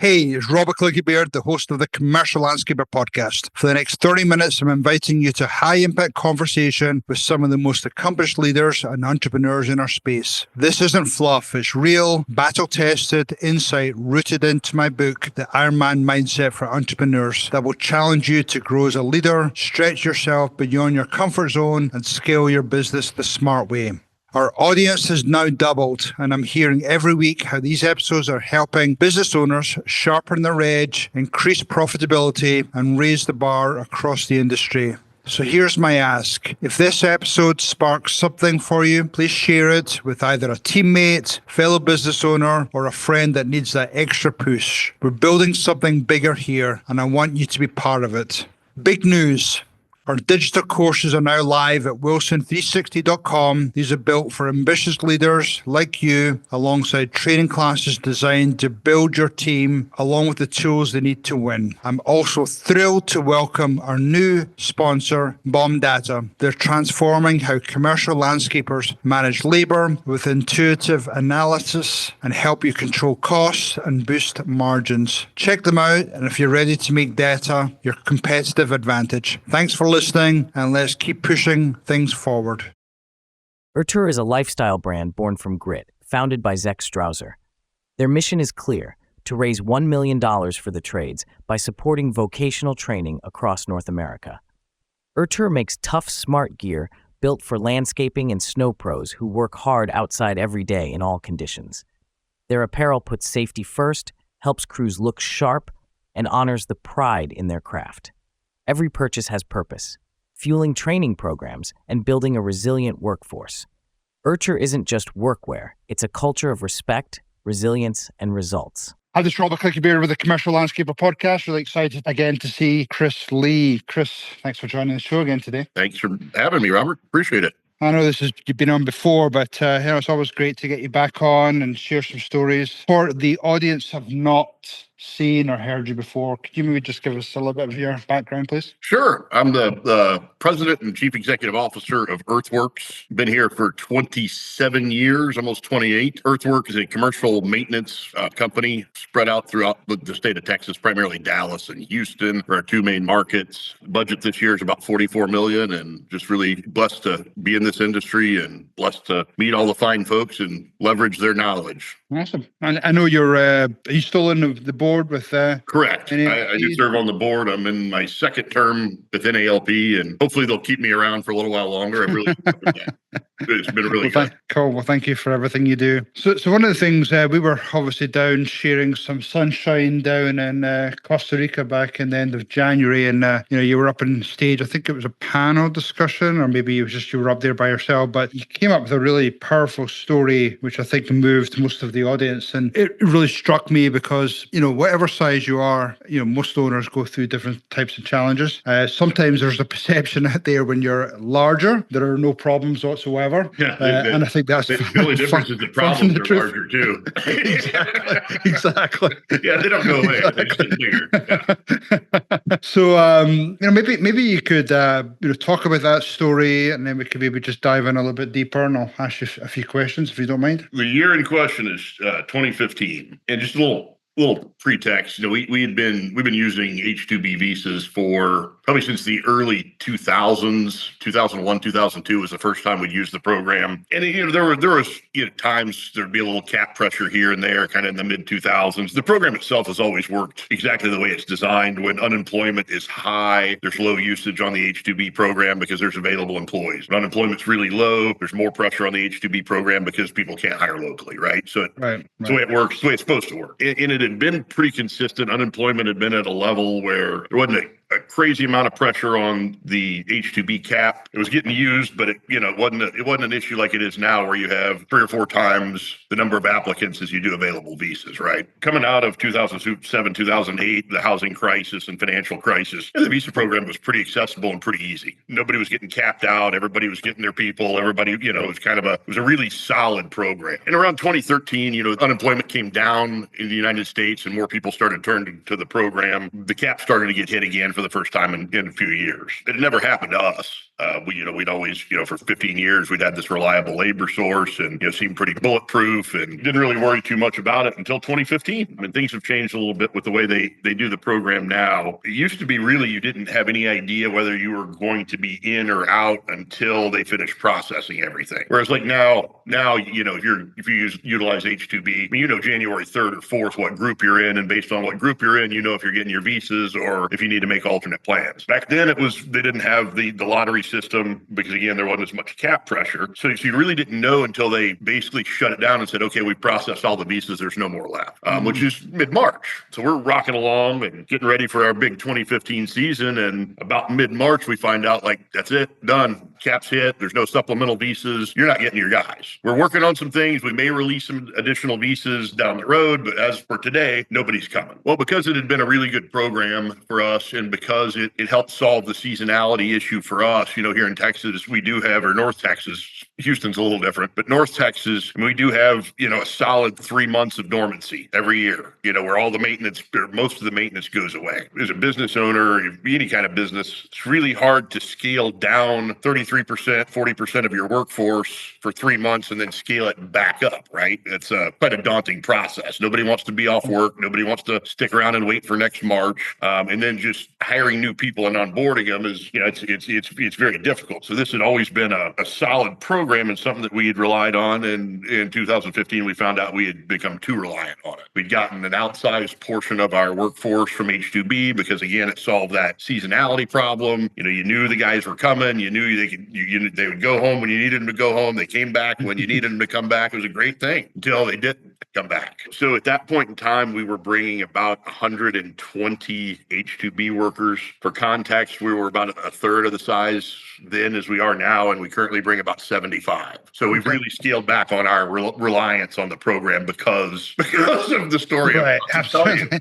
Hey, it's Robert Clickybeard, the host of the Commercial Landscaper podcast. For the next 30 minutes, I'm inviting you to high-impact conversation with some of the most accomplished leaders and entrepreneurs in our space. This isn't fluff. It's real, battle-tested insight rooted into my book, The Ironman Mindset for Entrepreneurs, that will challenge you to grow as a leader, stretch yourself beyond your comfort zone, and scale your business the smart way. Our audience has now doubled, and I'm hearing every week how these episodes are helping business owners sharpen their edge, increase profitability, and raise the bar across the industry. So here's my ask. If this episode sparks something for you, please share it with either a teammate, fellow business owner, or a friend that needs that extra push. We're building something bigger here, and I want you to be part of it. Big news. Our digital courses are now live at wilson360.com. These are built for ambitious leaders like you, alongside training classes designed to build your team, along with the tools they need to win. I'm also thrilled to welcome our new sponsor, Bomb Data. They're transforming how commercial landscapers manage labor with intuitive analysis and help you control costs and boost margins. Check them out, and if you're ready to make data your competitive advantage. Thanks for listening, and let's keep pushing things forward. Urtur is a lifestyle brand born from grit, founded by Zach Strausser. Their mission is clear: to raise $1 million for the trades by supporting vocational training across North America. Urtur makes tough, smart gear built for landscaping and snow pros who work hard outside every day in all conditions. Their apparel puts safety first, helps crews look sharp, and honors the pride in their craft. Every purchase has purpose, fueling training programs and building a resilient workforce. Urtur isn't just workwear, it's a culture of respect, resilience, and results. Hi, this is Robert Clickybeard with the Commercial Landscaper podcast. Really excited again to see Chris Lee. Chris, thanks for joining the show again today. Thanks for having me, Robert. Appreciate it. I know you've been on before, but it's always great to get you back on and share some stories. For the audience have not seen or heard you before, could you maybe just give us a little bit of your background, please? Sure. I'm the president and chief executive officer of Earthworks. Been here for 27 years, almost 28. Earthworks is a commercial maintenance company spread out throughout the state of Texas, primarily Dallas and Houston are our two main markets. Budget this year is about $44 million, and just really blessed to be in this industry and blessed to meet all the fine folks and leverage their knowledge. Awesome. And I know are you still in the board with... Correct. I do serve on the board. I'm in my second term with NALP, and hopefully they'll keep me around for a little while longer. I really It's been really good. Cool. Well, thank you for everything you do. So one of the things, we were obviously down sharing some sunshine down in Costa Rica back in the end of January, and you were up on stage. I think it was a panel discussion, or maybe it was just you were up there by yourself, but you came up with a really powerful story, which I think moved most of the audience, and it really struck me because, whatever size you are, most owners go through different types of challenges. Sometimes there's a perception out there when you're larger, there are no problems whatsoever. Yeah, and I think that's the only difference is the problems are larger too. Exactly. Yeah, they don't go away. They just get bigger. Yeah. So, maybe you could, talk about that story, and then we could maybe just dive in a little bit deeper, and I'll ask you a few questions if you don't mind. The year in question is 2015, and just a little pretext. We've been using H-2B visas for probably since the early 2000s. 2001, 2002 was the first time we'd used the program. And there was times there'd be a little cap pressure here and there, kind of in the mid 2000s. The program itself has always worked exactly the way it's designed. When unemployment is high, there's low usage on the H-2B program because there's available employees. When unemployment's really low, there's more pressure on the H-2B program because people can't hire locally, right? So it's the way it works, the way it's supposed to work. And it had been pretty consistent. Unemployment had been at a level where there wasn't a crazy amount of pressure on the H-2B cap. It was getting used, but it wasn't an issue like it is now, where you have 3 or 4 times the number of applicants as you do available visas, right? Coming out of 2007, 2008, the housing crisis and financial crisis, the visa program was pretty accessible and pretty easy. Nobody was getting capped out. Everybody was getting their people. Everybody, it was a really solid program. And around 2013, unemployment came down in the United States and more people started turning to the program. The cap started to get hit again for the first time in a few years. It never happened to us. We'd always, for 15 years, we'd had this reliable labor source and, seemed pretty bulletproof and didn't really worry too much about it until 2015. I mean, things have changed a little bit with the way they do the program now. It used to be really, you didn't have any idea whether you were going to be in or out until they finished processing everything. Whereas like now, if you utilize H-2B, I mean, January 3rd or 4th, what group you're in. And based on what group you're in, if you're getting your visas or if you need to make alternate plans. Back then they didn't have the lottery system because again, there wasn't as much cap pressure. So you really didn't know until they basically shut it down and said, okay, we've processed all the visas. There's no more left, which is mid-March. So we're rocking along and getting ready for our big 2015 season. And about mid-March, we find out like, that's it, done. Caps hit. There's no supplemental visas. You're not getting your guys. We're working on some things. We may release some additional visas down the road, but as for today, nobody's coming. Well, because it had been a really good program for us and because it helped solve the seasonality issue for us, here in Texas, we do have, or North Texas, Houston's a little different, but North Texas, we do have, a solid 3 months of dormancy every year, where all the maintenance, or most of the maintenance goes away. As a business owner, any kind of business, it's really hard to scale down 33%, 40% of your workforce for 3 months and then scale it back up, right? It's quite a daunting process. Nobody wants to be off work. Nobody wants to stick around and wait for next March. And then just hiring new people and onboarding them is, it's very difficult. So this had always been a solid program and something that we had relied on. And in 2015, we found out we had become too reliant on it. We'd gotten an outsized portion of our workforce from H-2B because again, it solved that seasonality problem. You knew the guys were coming. You knew they would go home when you needed them to go home. They came back when you needed them to come back. It was a great thing until they didn't come back. So at that point in time, we were bringing about 120 H-2B workers. For context, we were about a third of the size then as we are now, and we currently bring about 75. So we've really scaled back on our reliance on the program because of the story. Right, absolutely.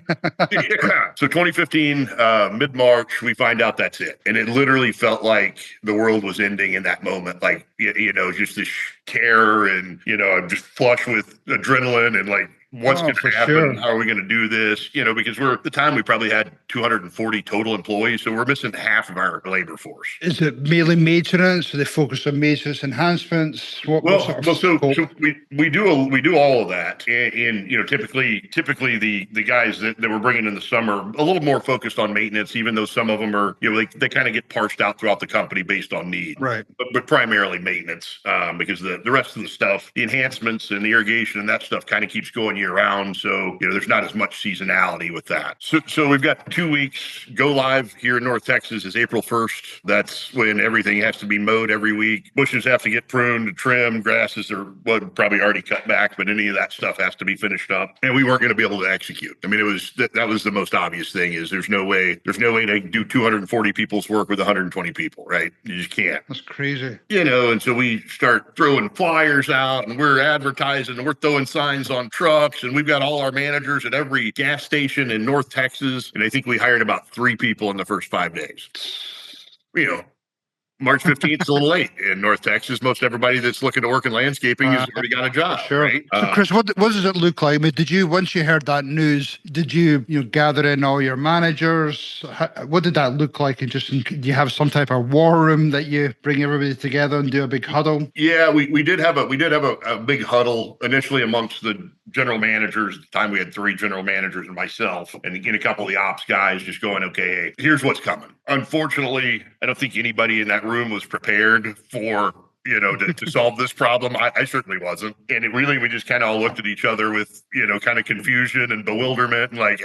Yeah. So 2015, mid-March, we find out that's it. And it literally felt like the world was ending in that moment. Like, just this terror and, I'm just flush with adrenaline and like, what's going to happen? Sure. How are we going to do this? Because at the time we probably had 240 total employees. So we're missing half of our labor force. Is it mainly maintenance? Do they focus on maintenance enhancements? So we do all of that. And typically the guys that we're bringing in the summer, a little more focused on maintenance, even though some of them are, they kind of get parsed out throughout the company based on need. Right. But primarily maintenance, because the rest of the stuff, the enhancements and the irrigation and that stuff kind of keeps going year round. So, there's not as much seasonality with that. So we've got 2 weeks. Go live here in North Texas is April 1st. That's when everything has to be mowed every week. Bushes have to get pruned, trimmed, grasses are probably already cut back, but any of that stuff has to be finished up. And we weren't going to be able to execute. I mean, that was the most obvious thing is there's no way to do 240 people's work with 120 people, right? You just can't. That's crazy. And so we start throwing flyers out and we're advertising and we're throwing signs on trucks. And we've got all our managers at every gas station in North Texas. And I think we hired about 3 people in the first 5 days. March 15th is a little late in North Texas. Most everybody that's looking to work in landscaping has already got a job. Sure. Right? So, Chris, what does it look like? I mean, once you heard that news, did you gather in all your managers? What did that look like? And do you have some type of war room that you bring everybody together and do a big huddle? Yeah, we did have a big huddle initially amongst the general managers. At the time we had 3 general managers and myself, and again, a couple of the ops guys just going, okay, hey, here's what's coming. Unfortunately, I don't think anybody in that room was prepared for to solve this problem. I certainly wasn't. And we just kind of all looked at each other with, kind of confusion and bewilderment. And like,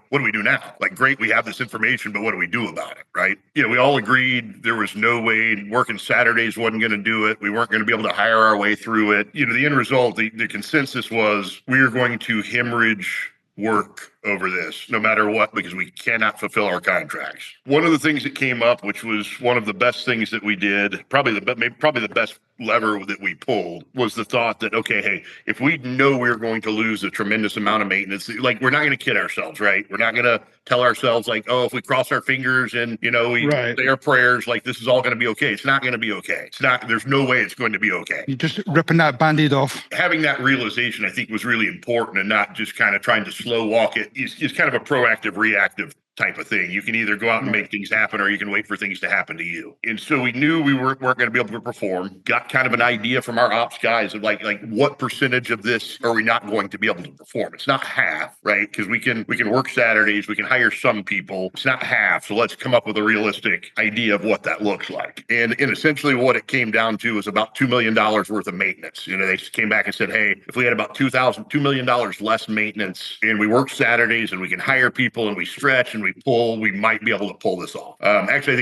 what do we do now? Like, great, we have this information, but what do we do about it? Right. We all agreed there was no way working Saturdays wasn't going to do it. We weren't going to be able to hire our way through it. The end result, the consensus was we are going to hemorrhage work over this, no matter what, because we cannot fulfill our contracts. One of the things that came up, which was one of the best things that we did, probably the best lever that we pulled, was the thought that, okay, hey, if we know we're going to lose a tremendous amount of maintenance, like we're not going to kid ourselves, right? We're not going to tell ourselves like, oh, if we cross our fingers and, we say our prayers, like this is all going to be okay. It's not going to be okay. There's no way it's going to be okay. You're just ripping that Band-Aid off. Having that realization, I think, was really important and not just kind of trying to slow walk it. Is kind of a proactive, reactive type of thing. You can either go out and make things happen, or you can wait for things to happen to you. And so we knew we weren't going to be able to perform. Got kind of an idea from our ops guys of like what percentage of this are we not going to be able to perform? It's not half, right? Because we can work Saturdays, we can hire some people. It's not half. So let's come up with a realistic idea of what that looks like. And essentially what it came down to was about $2 million worth of maintenance. They came back and said, hey, if we had about $2 million less maintenance and we work Saturdays and we can hire people and we stretch and we pull, we might be able to pull this off. Actually, I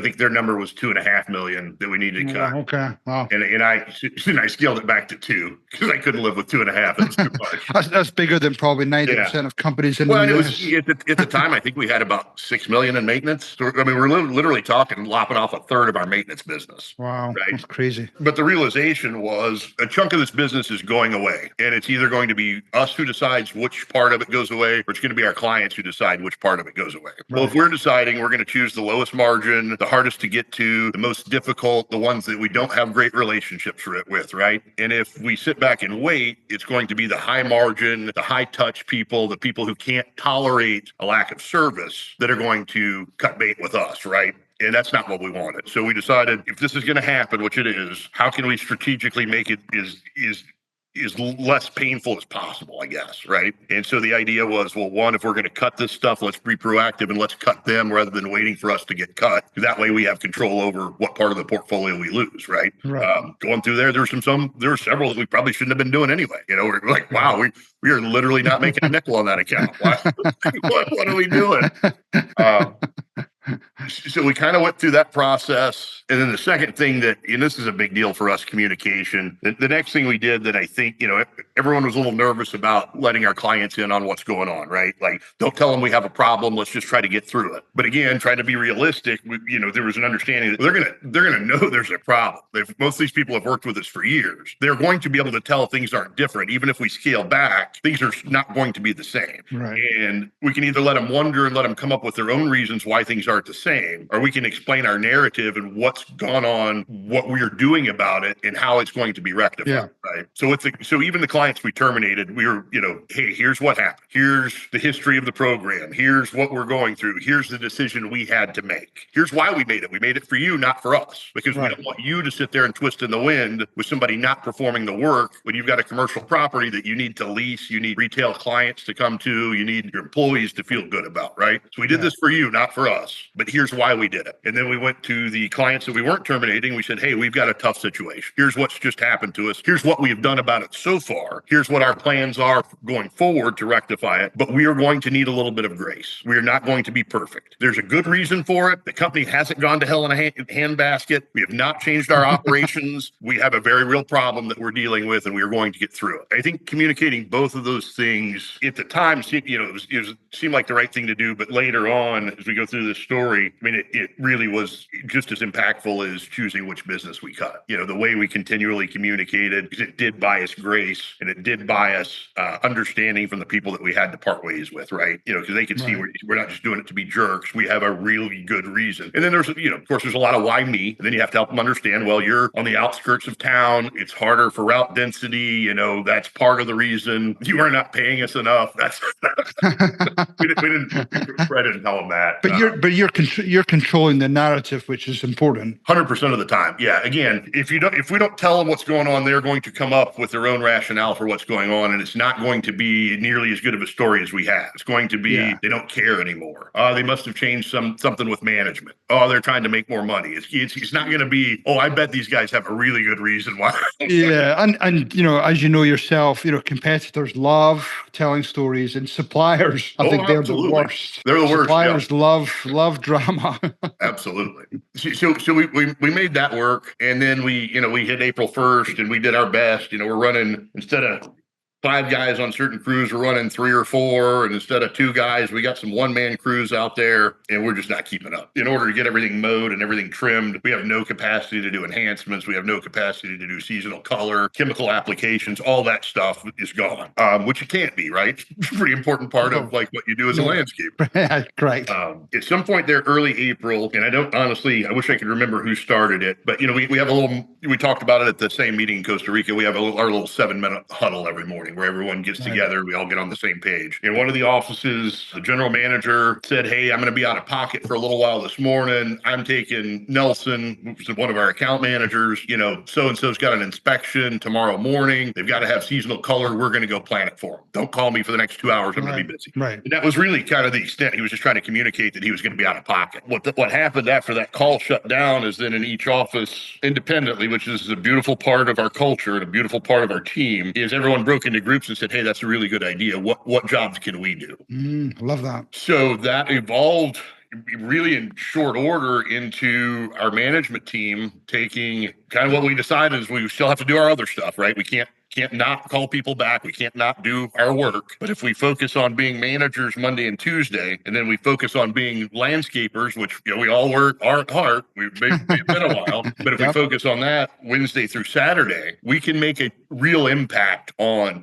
think their number was $2.5 million that we needed to cut. Okay. Wow. And I scaled it back to 2 because I couldn't live with 2.5. It was too much. That's bigger than probably 90% of companies in the Well, US. it was at the time, I think we had about $6 million in maintenance. So, I mean, we're literally talking lopping off a third of our maintenance business. Wow, right? That's crazy. But the realization was a chunk of this business is going away, and it's either going to be us who decides which part of it goes away, or it's going to be our clients who decide which part of it goes away. Well, if we're deciding, we're going to choose the lowest margin, the hardest to get to, the most difficult, the ones that we don't have great relationships with, right? And if we sit back and wait, it's going to be the high margin, the high touch people, the people who can't tolerate a lack of service that are going to cut bait with us, right? And that's not what we wanted. So we decided if this is going to happen, which it is, how can we strategically make it is less painful as possible, I guess, right? And so the idea was, well, one, if we're going to cut this stuff, let's be proactive and let's cut them rather than waiting for us to get cut. That way we have control over what part of the portfolio we lose, right? Going through there were several that we probably shouldn't have been doing anyway. We're like, wow, we are literally not making a nickel on that account. What are we doing? So we kind of went through that process. And then the second thing and this is a big deal for us, communication. The next thing we did that I think, everyone was a little nervous about letting our clients in on what's going on, right? Like, don't tell them we have a problem. Let's just try to get through it. But again, trying to be realistic, there was an understanding that they're going to know there's a problem. Most of these people have worked with us for years. They're going to be able to tell things aren't different. Even if we scale back, things are not going to be the same. Right. And we can either let them wonder and let them come up with their own reasons why things aren't the same, or we can explain our narrative and what's gone on, what we're doing about it, and how it's going to be rectified. Right. So even the clients we terminated, we were, hey, here's what happened. Here's the history of the program. Here's what we're going through. Here's the decision we had to make. Here's why we made it. We made it for you, not for us, because we don't want you to sit there and twist in the wind with somebody not performing the work when you've got a commercial property that you need to lease, you need retail clients to come to, you need your employees to feel good about, right? So we did this for you, not for us, but here's why we did it. And then we went to the clients that we weren't terminating. We said, hey, we've got a tough situation. Here's what's just happened to us. Here's what we have done about it so far. Here's what our plans are going forward to rectify it. But we are going to need a little bit of grace. We are not going to be perfect. There's a good reason for it. The company hasn't gone to hell in a handbasket. We have not changed our operations. We have a very real problem that we're dealing with, and we are going to get through it. I think communicating both of those things at the time, it seemed like the right thing to do. But later on, as we go through this story, I mean, it really was just as impactful as choosing which business we cut. The way we continually communicated, because it did buy us grace and it did buy us understanding from the people that we had to part ways with, right? Because they could see we're not just doing it to be jerks. We have a really good reason. And then there's, of course, there's a lot of why me. And then you have to help them understand, well, you're on the outskirts of town. It's harder for route density. That's part of the reason you are not paying us enough. That's we didn't tell them that. But you're controlling the narrative, which is important. 100% of the time. Yeah. Again, if we don't tell them what's going on, they're going to come up with their own rationale for what's going on, and it's not going to be nearly as good of a story as we have. It's going to be they don't care anymore. They must have changed something with management. They're trying to make more money. It's not going to be, I bet these guys have a really good reason why. And as you know yourself, competitors love telling stories, and suppliers, I think they're the worst. They're the worst. Suppliers love drama. Absolutely. So we made that work, and then we hit April 1st, and we did our best. We're running, instead of 5 guys on certain crews, we're running 3 or 4, and instead of 2 guys, we got some one-man crews out there, and we're just not keeping up. In order to get everything mowed and everything trimmed, we have no capacity to do enhancements. We have no capacity to do seasonal color, chemical applications. All that stuff is gone, which it can't be, right? Pretty important part of what you do as a landscaper. Correct. At some point there, early April, and I wish I could remember who started it, but we have we talked about it at the same meeting in Costa Rica. We have our little 7-minute huddle every morning. morning where everyone gets together. We all get on the same page. In one of the offices, the general manager said, hey, I'm going to be out of pocket for a little while this morning. I'm taking Nelson, who's one of our account managers. So-and-so's got an inspection tomorrow morning. They've got to have seasonal color. We're going to go plan it for them. Don't call me for the next 2 hours. I'm going to be busy. Right. And that was really kind of the extent. He was just trying to communicate that he was going to be out of pocket. What happened after that call shut down is then in each office independently, which is a beautiful part of our culture and a beautiful part of our team, is everyone broke into groups and said, hey, that's a really good idea. What jobs can we do? I love that. So that evolved really in short order into our management team taking kind of what we decided is we still have to do our other stuff, right? We can't not call people back. We can't not do our work. But if we focus on being managers Monday and Tuesday, and then we focus on being landscapers, which we all are at heart, we've been a while. But if we focus on that Wednesday through Saturday, we can make a real impact on,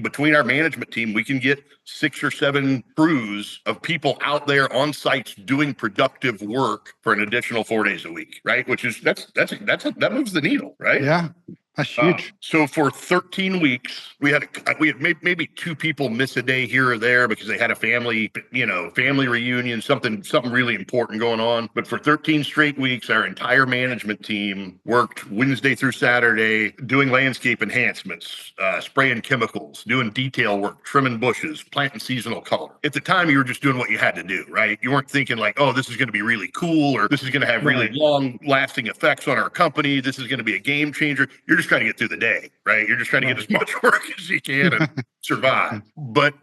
between our management team, we can get 6 or 7 crews of people out there on sites doing productive work for an additional 4 days a week, right? Which is that moves the needle, right? Yeah. That's huge. So for 13 weeks, we had maybe 2 people miss a day here or there because they had a family reunion, something really important going on. But for 13 straight weeks, our entire management team worked Wednesday through Saturday doing landscape enhancements, spraying chemicals, doing detail work, trimming bushes, planting seasonal color. At the time, you were just doing what you had to do, right? You weren't thinking like, oh, this is going to be really cool, or this is going to have really long-lasting effects on our company. This is going to be a game changer. You're just trying to get through the day, right? You're just trying to get as much work as you can and survive. But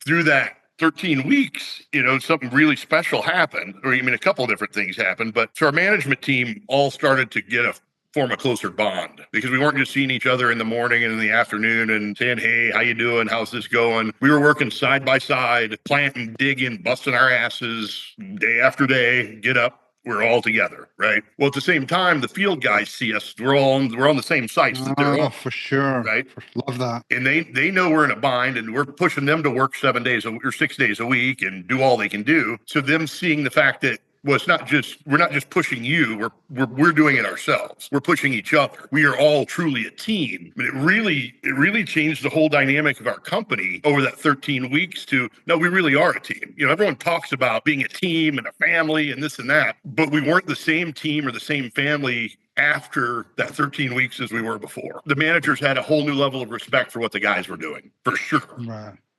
through that 13 weeks, something really special happened, or a couple of different things happened. But so our management team all started to form a closer bond because we weren't just seeing each other in the morning and in the afternoon and saying, hey, how you doing? How's this going? We were working side by side, planting, digging, busting our asses day after day, get up. We're all together, right? Well, at the same time, the field guys see us. We're on the same sites that they're on. For sure, right? Love that. And they know we're in a bind, and we're pushing them to work 7 days or 6 days a week and do all they can do. So them seeing the fact that we're not just pushing you. We're doing it ourselves. We're pushing each other. We are all truly a team. But it really changed the whole dynamic of our company over that 13 weeks to, no, we really are a team. Everyone talks about being a team and a family and this and that, but we weren't the same team or the same family after that 13 weeks as we were before. The managers had a whole new level of respect for what the guys were doing, for sure.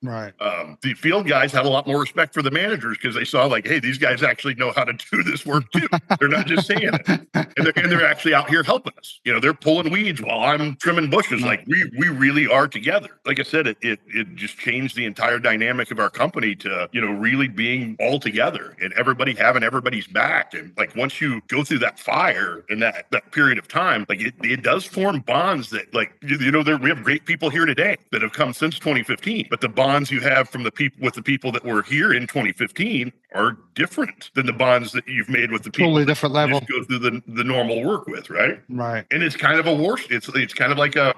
Right. The field guys had a lot more respect for the managers because they saw like, hey, these guys actually know how to do this work too. They're not just saying it. And they're actually out here helping us. They're pulling weeds while I'm trimming bushes. Like we really are together. Like I said, it just changed the entire dynamic of our company to, really being all together and everybody having everybody's back. And like, once you go through that fire and that period of time, like it does form bonds that like, we have great people here today that have come since 2015, but the bonds you have from the people that were here in 2015 are different than the bonds that you've made with the people totally different level. Just go through the normal work with, right? Right. And it's kind of it's kind of like a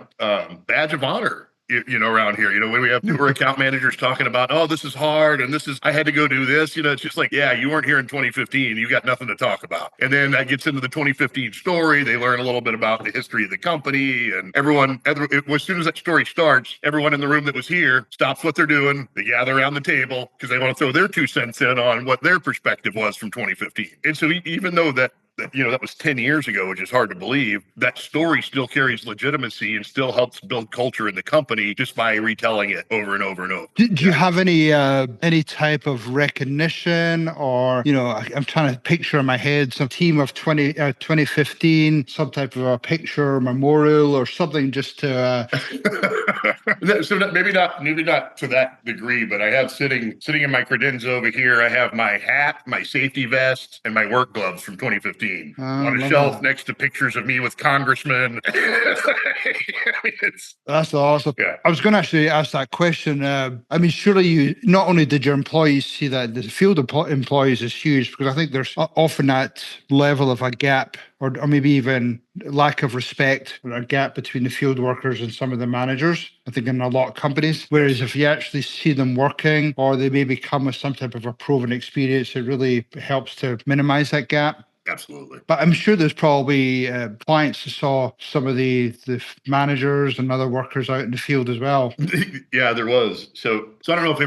badge of honor. Around here, when we have newer account managers talking about, oh, this is hard and I had to go do this, it's just like, yeah, you weren't here in 2015. You got nothing to talk about. And then that gets into the 2015 story. They learn a little bit about the history of the company, and as soon as that story starts, everyone in the room that was here stops what they're doing. They gather around the table because they want to throw their 2 cents in on what their perspective was from 2015. And so even though that was 10 years ago, which is hard to believe, that story still carries legitimacy and still helps build culture in the company just by retelling it over and over and over. Do you have any type of recognition, or, I'm trying to picture in my head some team of 2015, some type of a picture, memorial or something just to... So maybe not to that degree, but I have sitting in my credenza over here, I have my hat, my safety vest, and my work gloves from 2015. On a shelf next to pictures of me with congressmen. That's awesome. Yeah. I was going to actually ask that question. Surely not only did your employees see that, the field employees is huge, because I think there's often that level of a gap or maybe even lack of respect or a gap between the field workers and some of the managers, I think, in a lot of companies. Whereas if you actually see them working, or they maybe come with some type of a proven experience, it really helps to minimize that gap. Absolutely. But I'm sure there's probably clients who saw some of the managers and other workers out in the field as well. Yeah, there was. So I don't know if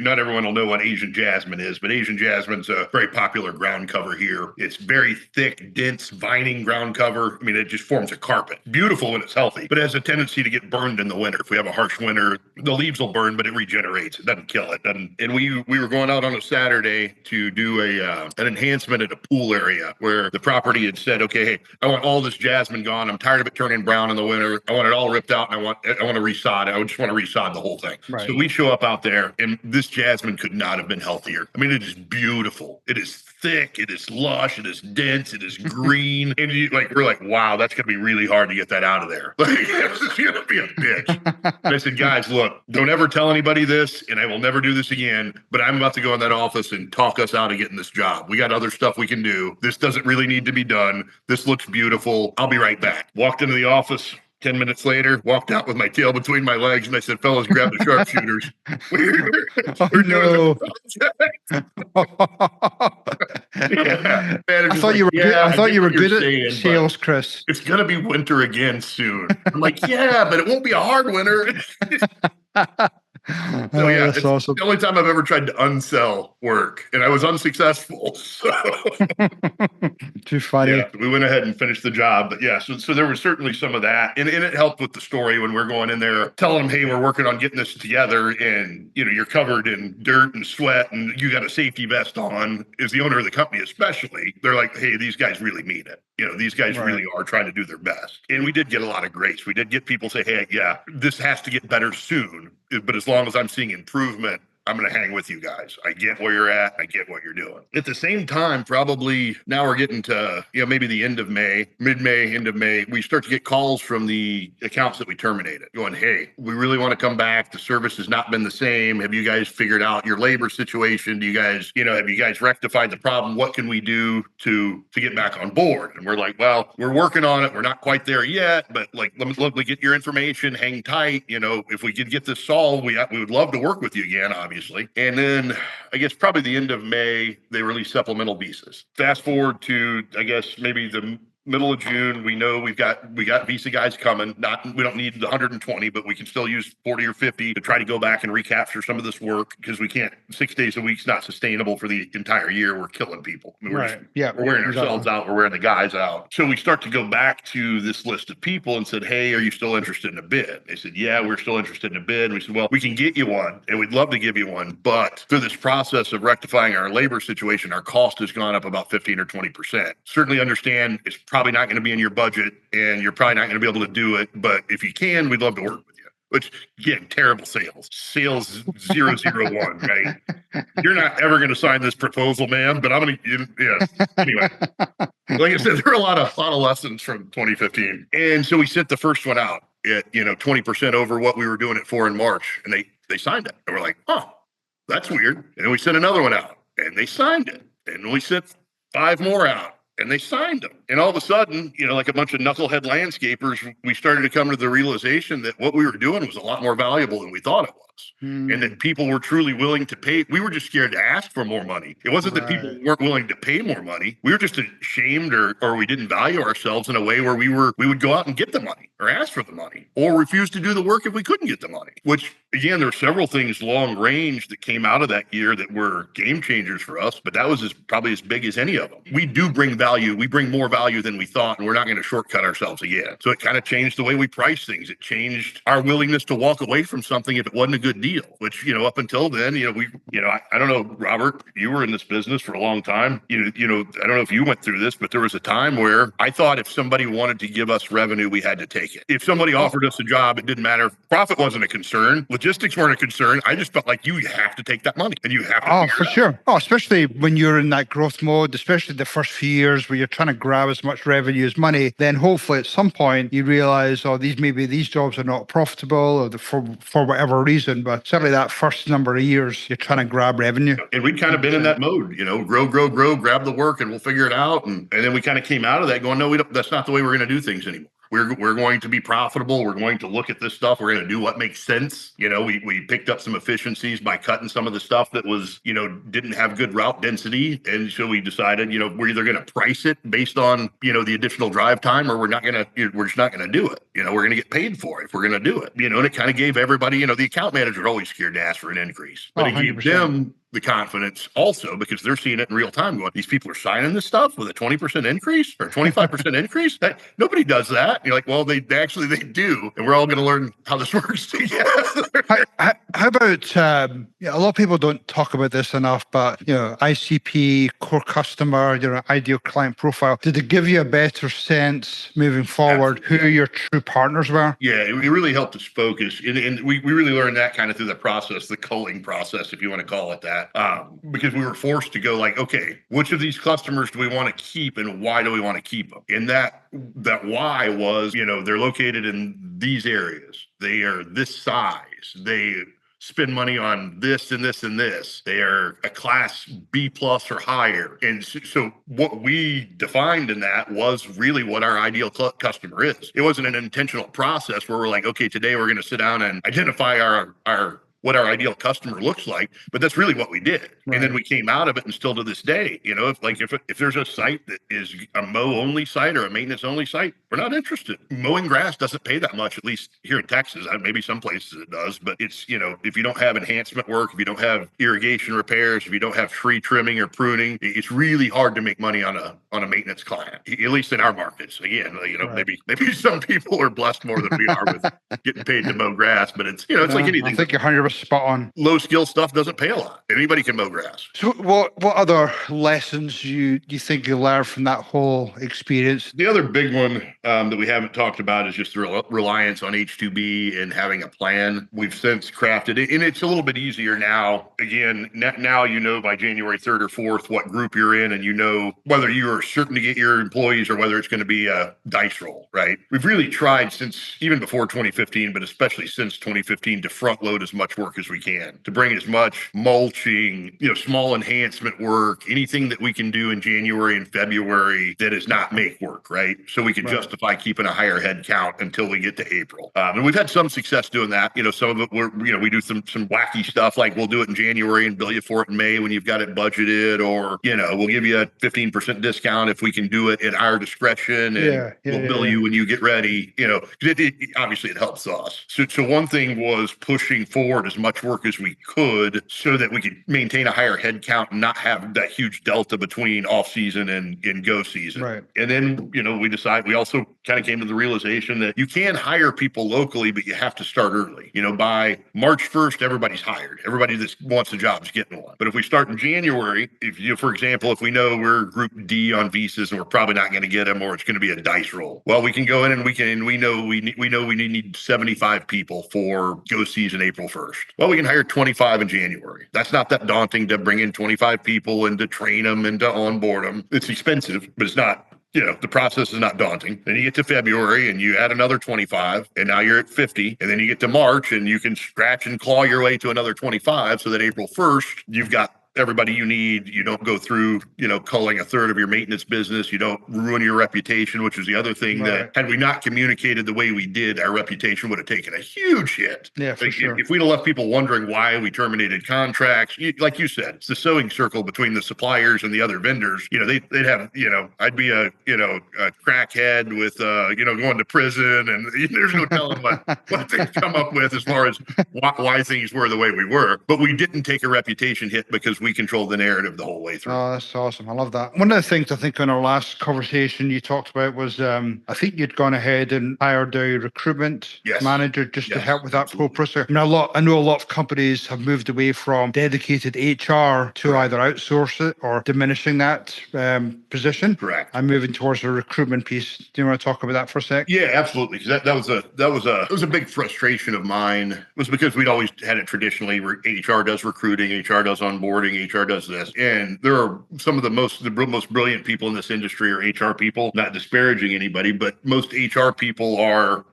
not everyone will know what Asian jasmine is, but Asian jasmine's a very popular ground cover here. It's very thick, dense, vining ground cover. I mean, it just forms a carpet. Beautiful when it's healthy, but it has a tendency to get burned in the winter. If we have a harsh winter, the leaves will burn, but it regenerates. It doesn't kill it. And we were going out on a Saturday to do an enhancement at a pool area where the property had said, okay, hey, I want all this jasmine gone. I'm tired of it turning brown in the winter. I want it all ripped out, and I want to resod it. I just want to resod the whole thing. Right. So we show up out there, and this jasmine could not have been healthier. I mean, it is beautiful. It is thick. It is lush. It is dense. It is green. And we're like, wow, that's going to be really hard to get that out of there. Like, it's going to be a bitch. And I said, guys, look, don't ever tell anybody this, and I will never do this again, but I'm about to go in that office and talk us out of getting this job. We got other stuff we can do. This doesn't really need to be done. This looks beautiful. I'll be right back. Walked into the office. 10 minutes later, walked out with my tail between my legs, and I said, fellas, grab the sharpshooters. We're doing the yeah. I thought you were good. I thought you were good at sales, Chris. It's going to be winter again soon. I'm like, yeah, but it won't be a hard winter. So yeah, that's awesome. The only time I've ever tried to unsell work, and I was unsuccessful. So too funny. Yeah, we went ahead and finished the job, but yeah, so there was certainly some of that, and it helped with the story when we're going in there, telling them, hey, we're working on getting this together, and you're covered in dirt and sweat, and you got a safety vest on. As the owner of the company, especially, they're like, hey, these guys really mean it. These guys really are trying to do their best, and we did get a lot of grace. We did get people say, hey, yeah, this has to get better soon, but as long as I'm seeing improvement, I'm going to hang with you guys. I get where you're at. I get what you're doing. At the same time, probably now we're getting to, maybe the end of May, mid-May, end of May, we start to get calls from the accounts that we terminated going, hey, we really want to come back. The service has not been the same. Have you guys figured out your labor situation? Do you guys, have you guys rectified the problem? What can we do to get back on board? And we're like, well, we're working on it. We're not quite there yet, but like, let me get your information, hang tight. If we could get this solved, we would love to work with you again, obviously. And then I guess probably the end of May, they released supplemental visas. Fast forward to, I guess, maybe the middle of June, we know we got visa guys coming. We don't need the 120, but we can still use 40 or 50 to try to go back and recapture some of this work, because we can't. 6 days a week's not sustainable for the entire year. We're killing people. I mean, we're wearing ourselves out. We're wearing the guys out. So we start to go back to this list of people and said, hey, are you still interested in a bid? They said, yeah, we're still interested in a bid. And we said, well, we can get you one, and we'd love to give you one, but through this process of rectifying our labor situation, our cost has gone up about 15 or 20%. Certainly understand it's probably not going to be in your budget, and you're probably not going to be able to do it. But if you can, we'd love to work with you. Which, again, terrible sales 001, right? You're not ever going to sign this proposal, man. But I'm going to, yeah. Anyway, like I said, there are a lot of lessons from 2015, and so we sent the first one out at 20% over what we were doing it for in March, and they signed it, and we're like, oh, that's weird. And then we sent another one out, and they signed it, and we sent 5 more out, and they signed them. And all of a sudden, like a bunch of knucklehead landscapers, we started to come to the realization that what we were doing was a lot more valuable than we thought it was. And that people were truly willing to pay. We were just scared to ask for more money. It wasn't that people weren't willing to pay more money. We were just ashamed or we didn't value ourselves in a way where we would go out and get the money or ask for the money or refuse to do the work if we couldn't get the money. Which, again, there were several things long range that came out of that year that were game changers for us, but that was probably as big as any of them. We do bring value. We bring more value than we thought, and we're not going to shortcut ourselves again. So it kind of changed the way we price things. It changed our willingness to walk away from something if it wasn't a good deal, which, up until then, I don't know, Robert, you were in this business for a long time. I don't know if you went through this, but there was a time where I thought if somebody wanted to give us revenue, we had to take it. If somebody offered us a job, it didn't matter. Profit wasn't a concern. Logistics weren't a concern. I just felt like you have to take that money and you have to. Oh, for sure. Oh, especially when you're in that growth mode, especially the first few years where you're trying to grab as much revenue as money. Then hopefully at some point you realize, these jobs are not profitable or for whatever reason. But certainly that first number of years, you're trying to grab revenue. And we'd kind of been in that mode, grow, grab the work and we'll figure it out. And then we kind of came out of that going, no, that's not the way we're going to do things anymore. we're going to be profitable. We're going to look at this stuff. We're going to do what makes sense. We picked up some efficiencies by cutting some of the stuff that was, didn't have good route density. And so we decided, we're either going to price it based on, the additional drive time, or we're just not going to do it. We're going to get paid for it if we're going to do it. And it kind of gave everybody, the account manager are always scared to ask for an increase, but it gave them the confidence also, because they're seeing it in real time going, these people are signing this stuff with a 20% increase or 25% increase. Nobody does that. You're like, well, they do. And we're all going to learn how this works together. How about, a lot of people don't talk about this enough, but, ICP, core customer, ideal client profile, did it give you a better sense moving forward who your true partners were? Yeah, it really helped us focus. And we really learned that kind of through the process, the culling process, if you want to call it that. Because we were forced to go like, okay, which of these customers do we want to keep and why do we want to keep them? And that why was, they're located in these areas. They are this size. They spend money on this and this and this. They are a class B plus or higher. And so what we defined in that was really what our ideal customer is. It wasn't an intentional process where we're like, okay, today we're going to sit down and identify our what our ideal customer looks like, but that's really what we did. Right. And then we came out of it, and still to this day, if there's a site that is a mow only site or a maintenance only site, we're not interested. Mowing grass doesn't pay that much, at least here in Texas. Maybe some places it does, but it's, if you don't have enhancement work, if you don't have irrigation repairs, if you don't have tree trimming or pruning, it's really hard to make money on a maintenance client, at least in our markets. Again, right. maybe some people are blessed more than we are with getting paid to mow grass, but it's, it's like anything. I think you're 100% spot on. Low skill stuff doesn't pay a lot. Anybody can mow grass. So what other lessons you think you learned from that whole experience? The other big one that we haven't talked about is just the reliance on H2B and having a plan. We've since crafted it, and it's a little bit easier now. Again, now by January 3rd or 4th what group you're in, and whether you are certain to get your employees or whether it's going to be a dice roll, right? We've really tried since even before 2015, but especially since 2015, to front load as much work as we can, to bring as much mulching, small enhancement work, anything that we can do in January and February that is not make work, right? So we can justify keeping a higher head count until we get to April. And we've had some success doing that. Some of it we do some wacky stuff, like we'll do it in January and bill you for it in May when you've got it budgeted, or, we'll give you a 15% discount if we can do it at our discretion, and we'll bill you when you get ready, obviously it helps us. So one thing was pushing forward as much work as we could so that we could maintain a higher head count and not have that huge delta between off season and go season. Right. And then, we also kind of came to the realization that you can hire people locally, but you have to start early. By March 1st, everybody's hired. Everybody that wants a job is getting one. But if we start in January, for example, if we know we're group D on visas and we're probably not going to get them, or it's going to be a dice roll, well, we can go in and we know we need 75 people for go season April 1st. Well, we can hire 25 in January. That's not that daunting to bring in 25 people and to train them and to onboard them. It's expensive, but it's not, the process is not daunting. Then you get to February and you add another 25, and now you're at 50. And then you get to March and you can scratch and claw your way to another 25, so that April 1st, you've got everybody you need. You don't go through, culling a third of your maintenance business. You don't ruin your reputation, which is the other thing that had we not communicated the way we did, our reputation would have taken a huge hit. Yeah, for sure. If we'd have left people wondering why we terminated contracts, like you said, it's the sewing circle between the suppliers and the other vendors. They'd have, I'd be a crackhead with, going to prison, and there's no telling what things come up with as far as why things were the way we were. But we didn't take a reputation hit because we controlled the narrative the whole way through. Oh, that's awesome. I love that. One of the things I think in our last conversation you talked about was, I think you'd gone ahead and hired a recruitment manager just to help with that whole process. I know a lot of companies have moved away from dedicated HR to either outsource it or diminishing that position. Correct. And moving towards the recruitment piece. Do you want to talk about that for a sec? Yeah, absolutely. Because that was a big frustration of mine. It was because we'd always had it traditionally where HR does recruiting, HR does onboarding, onboarding, HR does this. And there are some of the most brilliant people in this industry are HR people, not disparaging anybody, but most HR people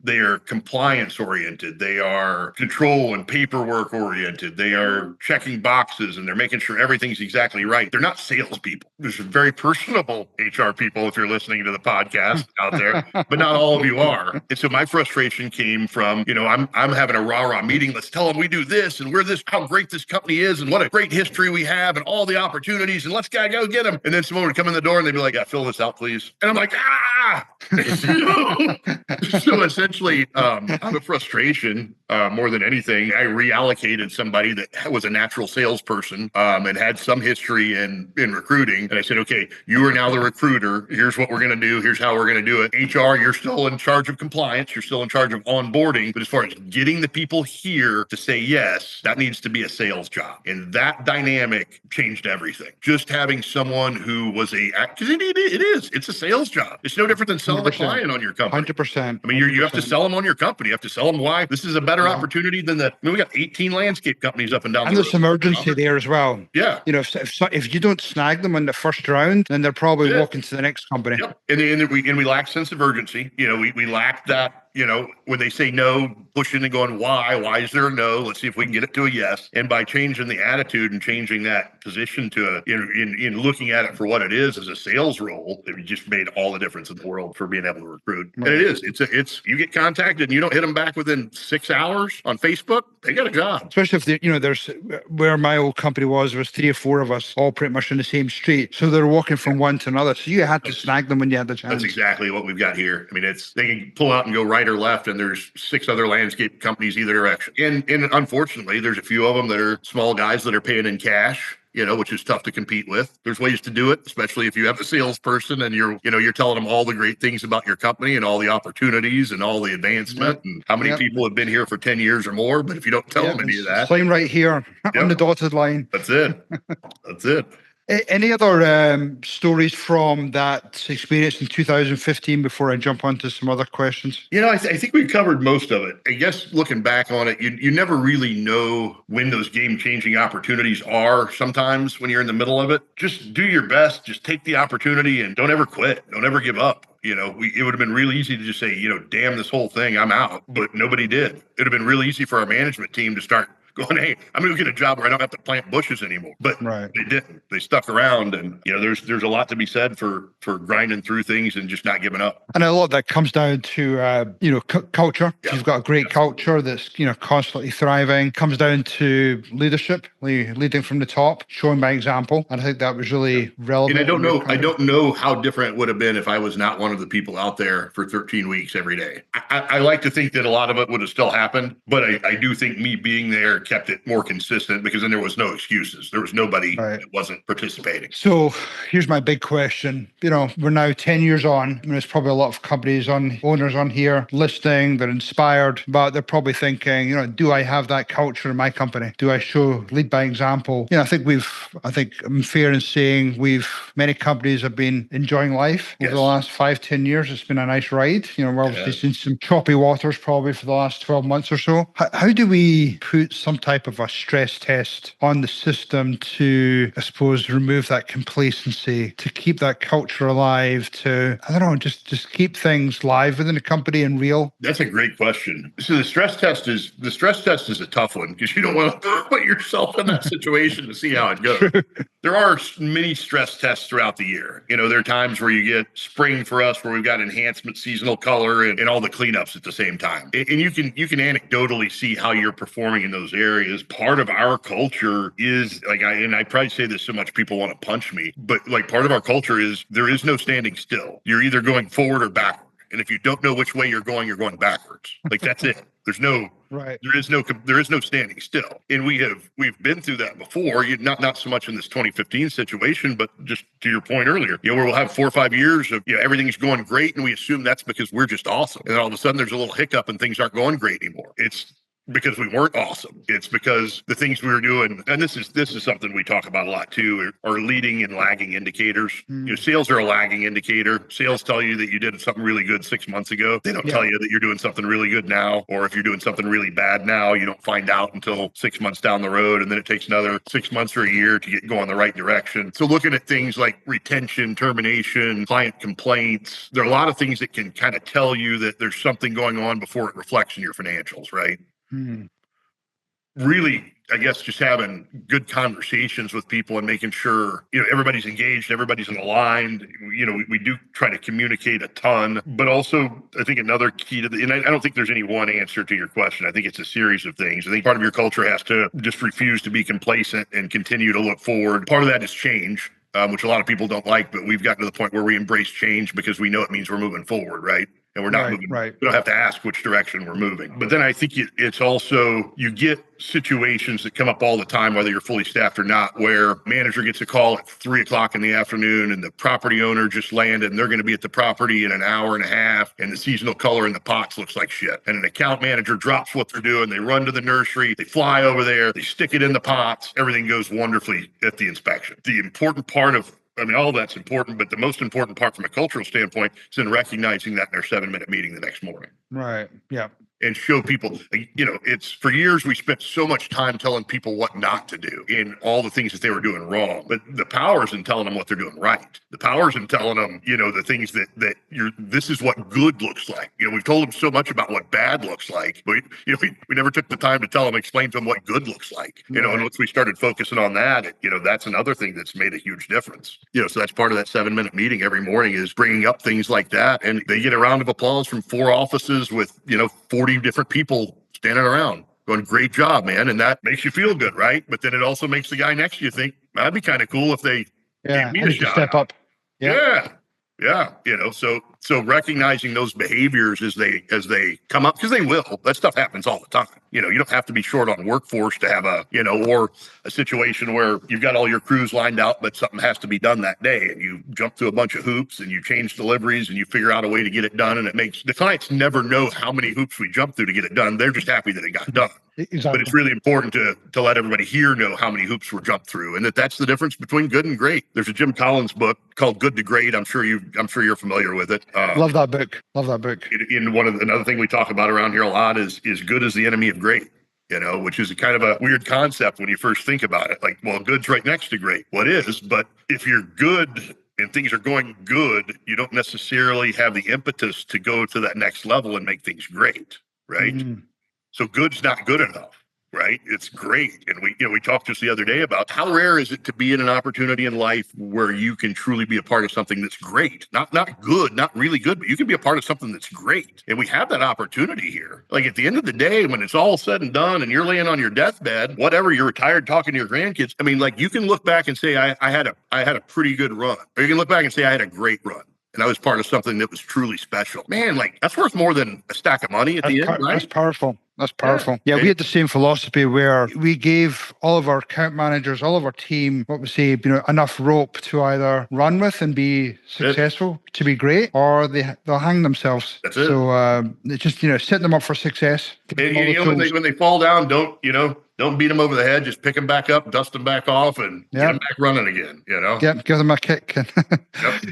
they are compliance oriented. They are control and paperwork oriented. They are checking boxes and they're making sure everything's exactly right. They're not salespeople. There's very personable HR people if you're listening to the podcast out there, but not all of you are. And so my frustration came from, I'm having a rah-rah meeting. Let's tell them we do this and how great this company is and what a great history we have and all the opportunities and let's go get them. And then someone would come in the door and they'd be like, yeah, fill this out, please. And I'm like, So essentially, out of frustration, more than anything, I reallocated somebody that was a natural salesperson and had some history in recruiting. And I said, okay, you are now the recruiter. Here's what we're going to do. Here's how we're going to do it. HR, you're still in charge of compliance. You're still in charge of onboarding. But as far as getting the people here to say yes, that needs to be a sales job. And that dynamic changed everything. Just having someone who was because it's a sales job. It's no different than selling a client on your company. 100%. I mean, you have to sell them on your company. You have to sell them why this is a better opportunity than we got 18 landscape companies up and down. And there's some urgency there as well. Yeah. If you don't snag them in the first round, then they're probably walking to the next company. Yep. And we lack sense of urgency. We lack that. When they say no, pushing and going, why is there a no? Let's see if we can get it to a yes. And by changing the attitude and changing that position to in looking at it for what it is as a sales role, it just made all the difference in the world for being able to recruit. Right. And it is. It's you get contacted and you don't hit them back within 6 hours on Facebook, they got a job. Especially if there's where my old company was 3 or 4 of us all pretty much in the same street. So they're walking from one to another. So you had to snag them when you had the chance. That's exactly what we've got here. I mean, they can pull out and go right or left, and there's 6 other landscape companies either direction. And unfortunately, there's a few of them that are small guys that are paying in cash, which is tough to compete with. There's ways to do it, especially if you have a salesperson and you're telling them all the great things about your company and all the opportunities and all the advancement and how many people have been here for 10 years or more. But if you don't tell them any of that, same right here on the dotted line. That's it. That's it. Any other stories from that experience in 2015 before I jump onto some other questions? I think we covered most of it. I guess looking back on it, you never really know when those game-changing opportunities are sometimes when you're in the middle of it. Just do your best. Just take the opportunity and don't ever quit. Don't ever give up. It would have been really easy to just say, damn this whole thing, I'm out. But nobody did. It would have been really easy for our management team to start going, hey, I'm going to get a job where I don't have to plant bushes anymore. But They didn't. They stuck around. And, there's a lot to be said for grinding through things and just not giving up. And a lot of that comes down to, culture. Yeah. You've got a great culture that's, constantly thriving. Comes down to leadership, leading from the top, showing by example. And I think that was really relevant. And I don't know how different it would have been if I was not one of the people out there for 13 weeks every day. I like to think that a lot of it would have still happened, but I do think me being there kept it more consistent because then there was no excuses. There was nobody that wasn't participating. So here's my big question. We're now 10 years on. There's probably a lot of companies owners on here listening. They're inspired, but they're probably thinking, do I have that culture in my company? Do I lead by example? I think I'm fair in saying many companies have been enjoying life over the last 5-10 years. It's been a nice ride. We're obviously seen some choppy waters probably for the last 12 months or so. How do we put some type of a stress test on the system to, I suppose, remove that complacency, to keep that culture alive, to, I don't know, just keep things live within the company and real? That's a great question. So the stress test is a tough one because you don't want to put yourself in that situation to see how it goes. There are many stress tests throughout the year. There are times where you get spring for us where we've got enhancement, seasonal color, and all the cleanups at the same time. And you can anecdotally see how you're performing in those areas. Part of our culture is I probably say this so much people want to punch me, but part of our culture is there is no standing still. You're either going forward or backward. And if you don't know which way you're going backwards. That's it. There's no there is no standing still. And we've been through that before. Not so much in this 2015 situation, but just to your point earlier, where we'll have 4 or 5 years of everything's going great, and we assume that's because we're just awesome. And then all of a sudden there's a little hiccup and things aren't going great anymore. It's because we weren't awesome. It's because the things we were doing, and this is something we talk about a lot too, are leading and lagging indicators. Sales are a lagging indicator. Sales tell you that you did something really good 6 months ago. They don't tell you that you're doing something really good now, or if you're doing something really bad now, you don't find out until 6 months down the road, and then it takes another 6 months or a year to get going the right direction. So looking at things like retention, termination, client complaints, there are a lot of things that can kind of tell you that there's something going on before it reflects in your financials, right? Really, I guess just having good conversations with people and making sure, everybody's engaged, everybody's aligned. We do try to communicate a ton, but also I think another key to and I don't think there's any one answer to your question. I think it's a series of things. I think part of your culture has to just refuse to be complacent and continue to look forward. Part of that is change, which a lot of people don't like, but we've gotten to the point where we embrace change because we know it means we're moving forward, right? And we're not moving. Right. We don't have to ask which direction we're moving. But then I think it's also, you get situations that come up all the time, whether you're fully staffed or not, where manager gets a call at 3:00 in the afternoon and the property owner just landed and they're going to be at the property in an hour and a half and the seasonal color in the pots looks like shit. And an account manager drops what they're doing. They run to the nursery. They fly over there. They stick it in the pots. Everything goes wonderfully at the inspection. The important part of all that's important, but the most important part from a cultural standpoint is in recognizing that in their 7-minute meeting the next morning. Right. Yeah. And show people, it's for years we spent so much time telling people what not to do and all the things that they were doing wrong. But the power is in telling them what they're doing right. The power is in telling them, the things that this is what good looks like. We've told them so much about what bad looks like, but we never took the time to tell them, explain to them what good looks like. And once we started focusing on that, that's another thing that's made a huge difference. So that's part of that 7-minute meeting every morning is bringing up things like that. And they get a round of applause from 4 offices with, 40 different people standing around going, great job, man. And that makes you feel good, right? But then it also makes the guy next to you think, that'd be kind of cool if they gave me a shot. Step up. Yeah. So recognizing those behaviors as they come up, because they will. That stuff happens all the time. You don't have to be short on workforce to have or a situation where you've got all your crews lined out, but something has to be done that day, and you jump through a bunch of hoops, and you change deliveries, and you figure out a way to get it done, and it makes the clients never know how many hoops we jump through to get it done. They're just happy that it got done. Exactly. But it's really important to let everybody here know how many hoops were jumped through, and that's the difference between good and great. There's a Jim Collins book called Good to Great. I'm sure you're familiar with it. Love that book. Another thing we talk about around here a lot is good is the enemy of great. Which is a kind of a weird concept when you first think about it. Like, well, good's right next to great. Well, it is, but if you're good and things are going good, you don't necessarily have the impetus to go to that next level and make things great, right? So good's not good enough, right? It's great. And we talked just the other day about how rare is it to be in an opportunity in life where you can truly be a part of something that's great. Not good, not really good, but you can be a part of something that's great. And we have that opportunity here. Like at the end of the day, when it's all said and done and you're laying on your deathbed, whatever, you're retired talking to your grandkids. You can look back and say, I had a pretty good run. Or you can look back and say, I had a great run. And I was part of something that was truly special. Man, that's worth more than a stack of money at the end, right? That's powerful. That's powerful. Yeah, we had the same philosophy where we gave all of our account managers, all of our team, what we say, enough rope to either run with and be successful, to be great, or they'll hang themselves. That's it. So it's just, set them up for success. And, when they fall down, don't beat them over the head. Just pick them back up, dust them back off, and get them back running again. Yep, give them a kick.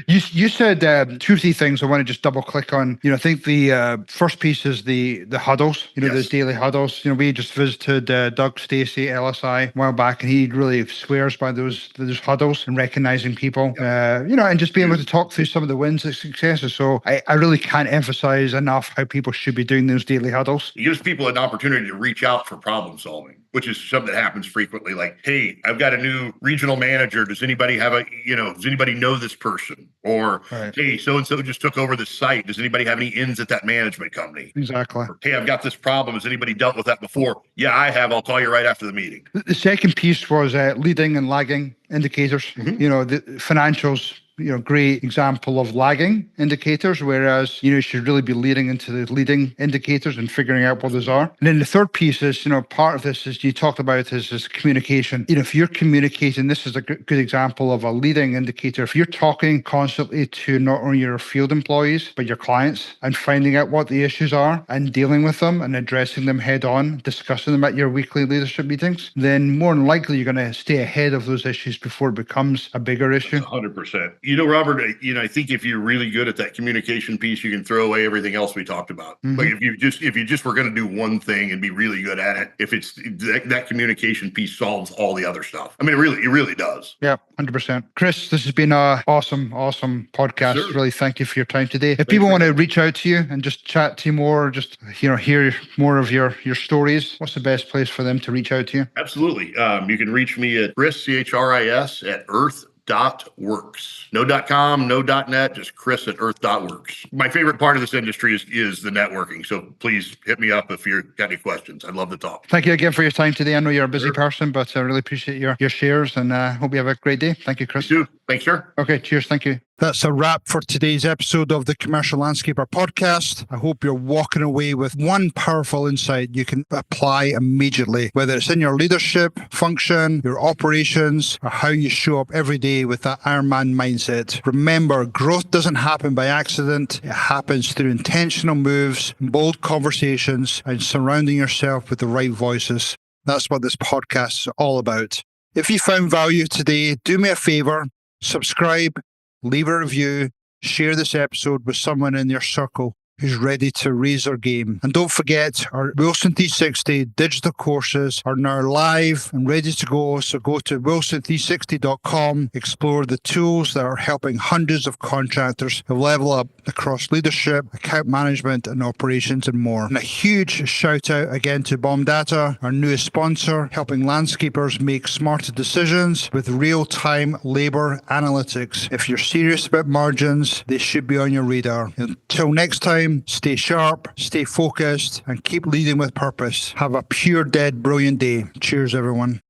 You said 2 or 3 things I want to just double click on. I think the first piece is the huddles. Those daily huddles. We just visited Doug Stacey, LSI, a while back, and he really swears by those huddles and recognizing people. And just being able to talk through some of the wins and successes. So I really can't emphasize enough how people should be doing those daily huddles. It gives people an opportunity to reach out for problem solving, which is something that happens frequently. Like, hey, I've got a new regional manager. Does anybody does anybody know this person? Or, hey, so-and-so just took over the site. Does anybody have any ins at that management company? Exactly. Or, hey, I've got this problem. Has anybody dealt with that before? Yeah, I have. I'll call you right after the meeting. The second piece was leading and lagging indicators. The financials great example of lagging indicators, whereas, you should really be leading into the leading indicators and figuring out what those are. And then the third piece is, part of this is you talked about is communication. If you're communicating, this is a good example of a leading indicator. If you're talking constantly to not only your field employees, but your clients, and finding out what the issues are and dealing with them and addressing them head on, discussing them at your weekly leadership meetings, then more than likely you're going to stay ahead of those issues before it becomes a bigger issue. 100%. Robert, I think if you're really good at that communication piece, you can throw away everything else we talked about. Mm-hmm. Like if you just were going to do one thing and be really good at it, if it's that communication piece solves all the other stuff. I mean, it really does. Yeah, 100%. Chris, this has been an awesome podcast. Sure. Really, thank you for your time today. If people want to reach out to you and just chat to you more, just hear more of your stories, what's the best place for them to reach out to you? Absolutely. You can reach me at Chris, CHRIS, at earth.works. No .com, no .net, just Chris at earth.works. My favorite part of this industry is the networking. So please hit me up if you've got any questions. I'd love to talk. Thank you again for your time today. I know you're a busy person, but I really appreciate your shares and hope you have a great day. Thank you, Chris. You too. Thanks, sir. Okay, cheers. Thank you. That's a wrap for today's episode of the Commercial Landscaper podcast. I hope you're walking away with one powerful insight you can apply immediately, whether it's in your leadership function, your operations, or how you show up every day with that Ironman mindset. Remember, growth doesn't happen by accident. It happens through intentional moves, bold conversations, and surrounding yourself with the right voices. That's what this podcast is all about. If you found value today, do me a favor, subscribe, leave a review, share this episode with someone in your circle who's ready to raise their game. And don't forget, our Wilson 360 digital courses are now live and ready to go. So go to wilson360.com, explore the tools that are helping hundreds of contractors to level up across leadership, account management, and operations and more. And a huge shout out again to Bomb Data, our newest sponsor, helping landscapers make smarter decisions with real-time labor analytics. If you're serious about margins, they should be on your radar. Until next time, stay sharp, stay focused, and keep leading with purpose. Have a pure, dead, brilliant day. Cheers, everyone.